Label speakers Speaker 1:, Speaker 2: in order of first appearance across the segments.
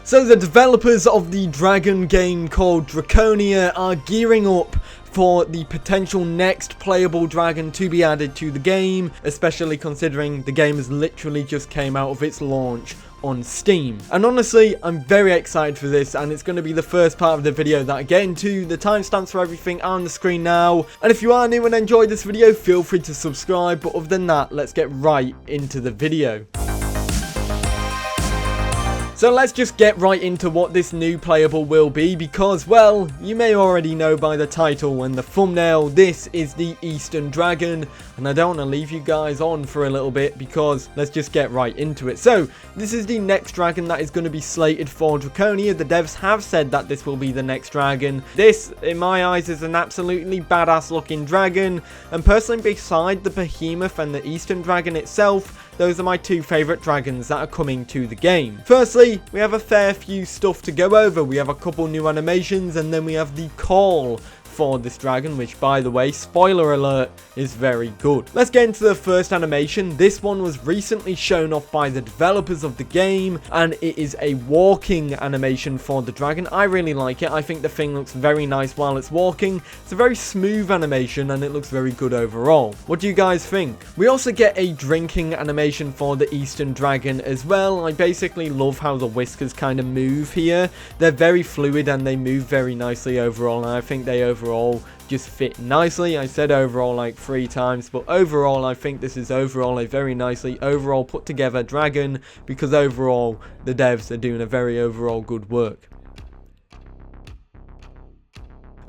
Speaker 1: So the developers of the dragon game called Draconia are gearing up for the potential next playable dragon to be added to the game, especially considering the game has literally just came out of its launch on Steam. And honestly, I'm very excited for this, and it's going to be the first part of the video that I get into. The timestamps for everything are on the screen now, and if you are new and enjoyed this video, feel free to subscribe. But other than that, let's get right into the video. So let's just get right into what this new playable will be, because, well, you may already know by the title and the thumbnail, this is the Eastern Dragon, and I don't want to leave you guys on for a little bit, because let's just get right into it. So, this is the next dragon that is going to be slated for Draconia. The devs have said that this will be the next dragon. This, in my eyes, is an absolutely badass looking dragon, and personally, beside the Behemoth and the Eastern Dragon itself, those are my two favourite dragons that are coming to the game. Firstly, we have a fair few stuff to go over. We have a couple new animations, and then we have the call for this dragon, which, by the way, spoiler alert, is very good. Let's get into the first animation. This one was recently shown off by the developers of the game, and it is a walking animation for the dragon. I really like it. I think the thing looks very nice while it's walking. It's a very smooth animation, and it looks very good overall. What do you guys think? We also get a drinking animation for the Eastern Dragon as well. I basically love how the whiskers kind of move here. They're very fluid, and they move very nicely overall, and I think they overall just fit nicely. I said overall like 3 times, but overall I think this is overall a very nicely overall put together dragon, because overall the devs are doing a very overall good work.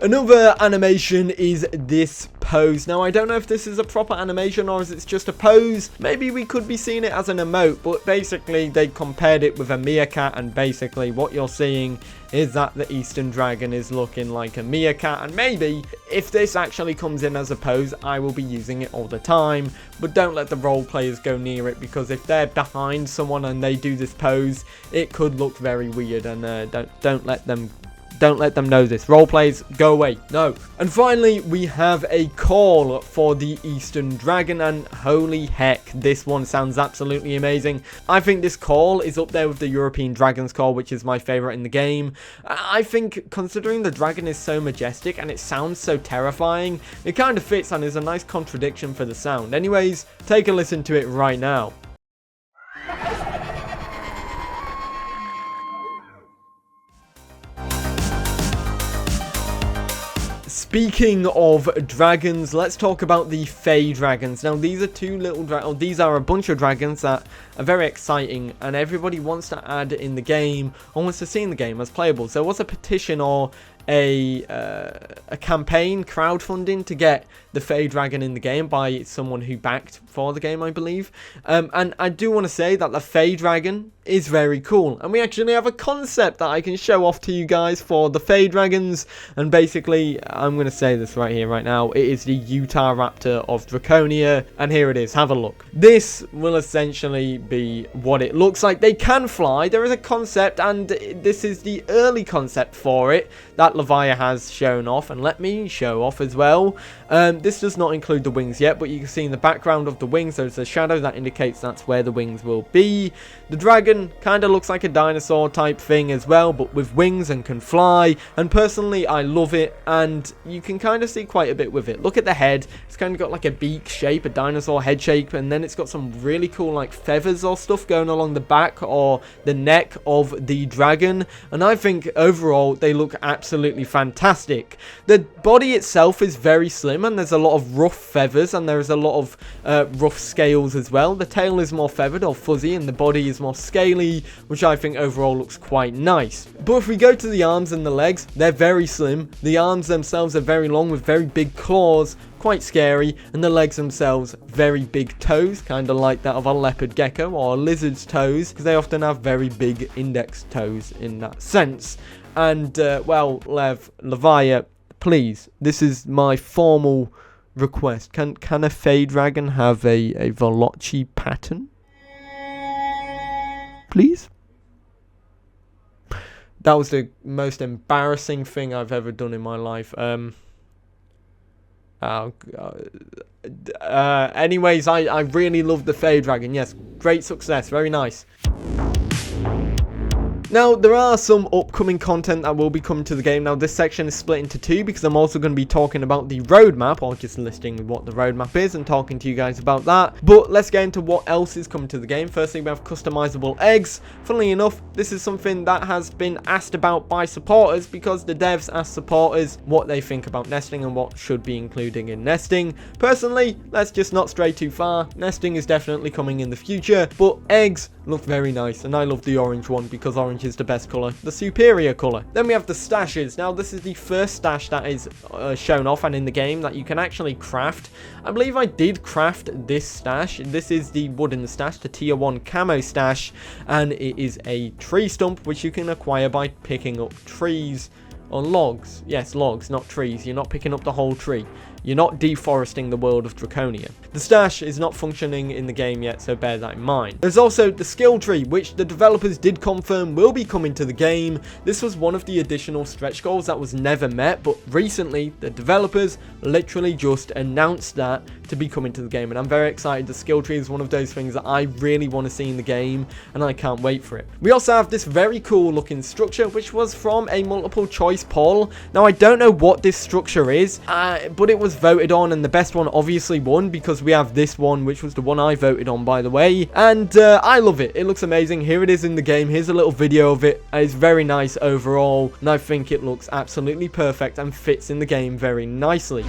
Speaker 1: Another animation is this pose. Now, I don't know if this is a proper animation or if it's just a pose. Maybe we could be seeing it as an emote, but basically they compared it with a meerkat, and basically what you're seeing is that the Eastern Dragon is looking like a meerkat, and maybe if this actually comes in as a pose, I will be using it all the time. But don't let the role players go near it, because if they're behind someone and they do this pose, it could look very weird, and don't let them know this. Role players, go away. No. And finally, we have a call for the Eastern Dragon, and holy heck, this one sounds absolutely amazing. I think this call is up there with the European Dragon's call, which is my favorite in the game. I think, considering the dragon is so majestic and it sounds so terrifying, it kind of fits and is a nice contradiction for the sound. Anyways, take a listen to it right now. Speaking of dragons, let's talk about the Fae Dragons. Now, these are these are a bunch of dragons that are very exciting, and everybody wants to add in the game, or wants to see in the game as playable. So, there was a petition or a campaign crowdfunding to get the Fae Dragon in the game by someone who backed for the game, I believe. And I do want to say that the Fae Dragon is very cool, and we actually have a concept that I can show off to you guys for the Fae Dragons. And basically, I'm going to say this right here, right now, it is the Utah Raptor of Draconia, and here it is. Have a look. This will essentially be what it looks like. They can fly. There is a concept, and this is the early concept for it that Levia has shown off, and let me show off as well. This does not include the wings yet, but you can see in the background of the wings there's a shadow that indicates that's where the wings will be. The dragon kind of looks like a dinosaur type thing as well, but with wings and can fly, and personally I love it, and you can kind of see quite a bit with it. Look at the head. It's kind of got like a beak shape, a dinosaur head shape, and then it's got some really cool like feathers or stuff going along the back or the neck of the dragon, and I think overall they look absolutely fantastic. The body itself is very slim, and there's a lot of rough feathers, and there's a lot of rough scales as well. The tail is more feathered or fuzzy, and the body is more scaly, which I think overall looks quite nice. But if we go to the arms and the legs, they're very slim. The arms themselves are very long with very big claws, quite scary, and the legs themselves very big toes, kind of like that of a leopard gecko or a lizard's toes, because they often have very big index toes in that sense. And well, Levia, please, this is my formal request. Can a Fae Dragon have a Velocci pattern? Please? That was the most embarrassing thing I've ever done in my life. Anyways, I really love the Fae Dragon. Yes, great success. Very nice. Now, there are some upcoming content that will be coming to the game. Now, this section is split into two because I'm also going to be talking about the roadmap, or just listing what the roadmap is and talking to you guys about that. But let's get into what else is coming to the game. Firstly, we have customizable eggs. Funnily enough, this is something that has been asked about by supporters because the devs asked supporters what they think about nesting and what should be included in nesting. Personally, let's just not stray too far. Nesting is definitely coming in the future, but eggs look very nice, and I love the orange one because orange is the best color, the superior color. Then we have the stashes. Now, this is the first stash that is shown off and in the game that you can actually craft. I believe I did craft this stash. This is the wooden stash, the tier 1 camo stash, and it is a tree stump which you can acquire by picking up trees or logs. Yes, logs, not trees. You're not picking up the whole tree. You're not deforesting the world of Draconia. The stash is not functioning in the game yet, so bear that in mind. There's also the skill tree, which the developers did confirm will be coming to the game. This was one of the additional stretch goals that was never met, but recently the developers literally just announced that to be coming to the game, and I'm very excited. The skill tree is one of those things that I really want to see in the game, and I can't wait for it. We also have this very cool looking structure, which was from a multiple choice poll. Now, I don't know what this structure is, but it was voted on, and the best one obviously won because we have this one, which was the one I voted on, by the way, and I love it. It looks amazing. Here it is in the game. Here's a little video of it. It's very nice overall, and I think it looks absolutely perfect and fits in the game very nicely.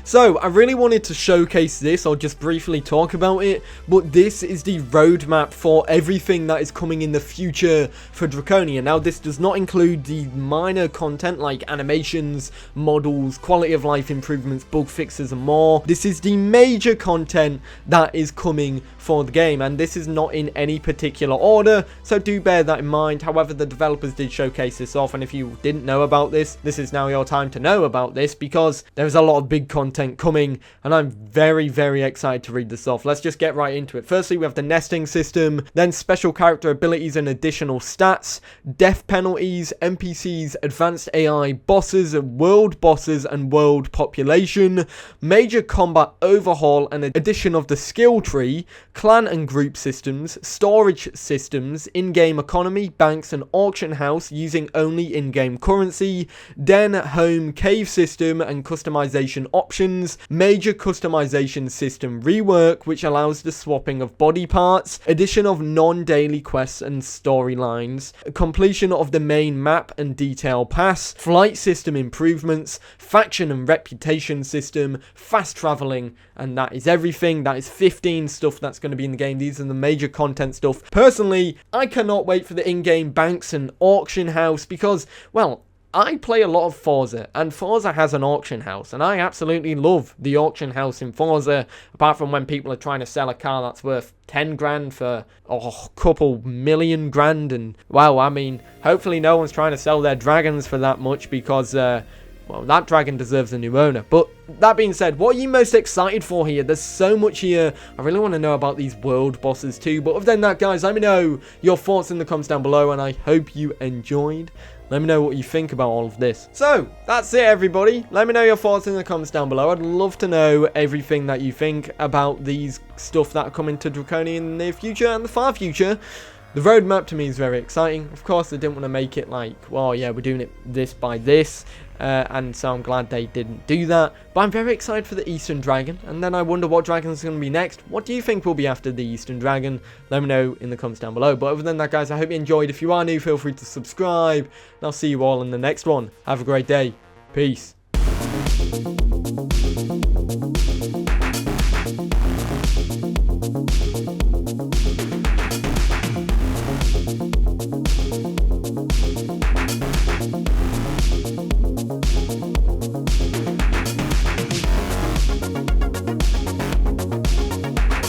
Speaker 1: So, I really wanted to showcase this, or just briefly talk about it, but this is the roadmap for everything that is coming in the future for Draconia. Now, this does not include the minor content like animations, models, quality of life improvements, bug fixes, and more. This is the major content that is coming for the game, and this is not in any particular order, so do bear that in mind. However, the developers did showcase this off, and if you didn't know about this, this is now your time to know about this, because there's a lot of big content coming, and I'm very, very excited to read this off. Let's just get right into it. Firstly, we have the nesting system, then special character abilities and additional stats, death penalties, NPCs, advanced AI, bosses, world bosses, and world population, major combat overhaul and addition of the skill tree, clan and group systems, storage systems, in-game economy, banks and auction house using only in-game currency, den, home, cave system and customization options, major customization system rework which allows the swapping of body parts, addition of non-daily quests and storylines, completion of the main map and detail pass, flight system improvements, faction and reputation system, fast traveling, and that is everything. That is 15 stuff that's going to be in the game. These are the major content stuff. Personally, I cannot wait for the in-game banks and auction house because, well, I play a lot of Forza, and Forza has an auction house, and I absolutely love the auction house in Forza, apart from when people are trying to sell a car that's worth 10 grand for a couple million grand, and, well, I mean, hopefully no one's trying to sell their dragons for that much, because, well, that dragon deserves a new owner. But that being said, what are you most excited for here? There's so much here. I really want to know about these world bosses too. But other than that, guys, let me know your thoughts in the comments down below, and I hope you enjoyed. Let me know what you think about all of this. So, that's it, everybody. Let me know your thoughts in the comments down below. I'd love to know everything that you think about these stuff that are coming to Draconia in the near future and the far future. The roadmap to me is very exciting. Of course, they didn't want to make it like, well, yeah, we're doing it this by this. And so I'm glad they didn't do that. But I'm very excited for the Eastern Dragon. And then I wonder what dragon is going to be next. What do you think will be after the Eastern Dragon? Let me know in the comments down below. But other than that, guys, I hope you enjoyed. If you are new, feel free to subscribe. And I'll see you all in the next one. Have a great day. Peace.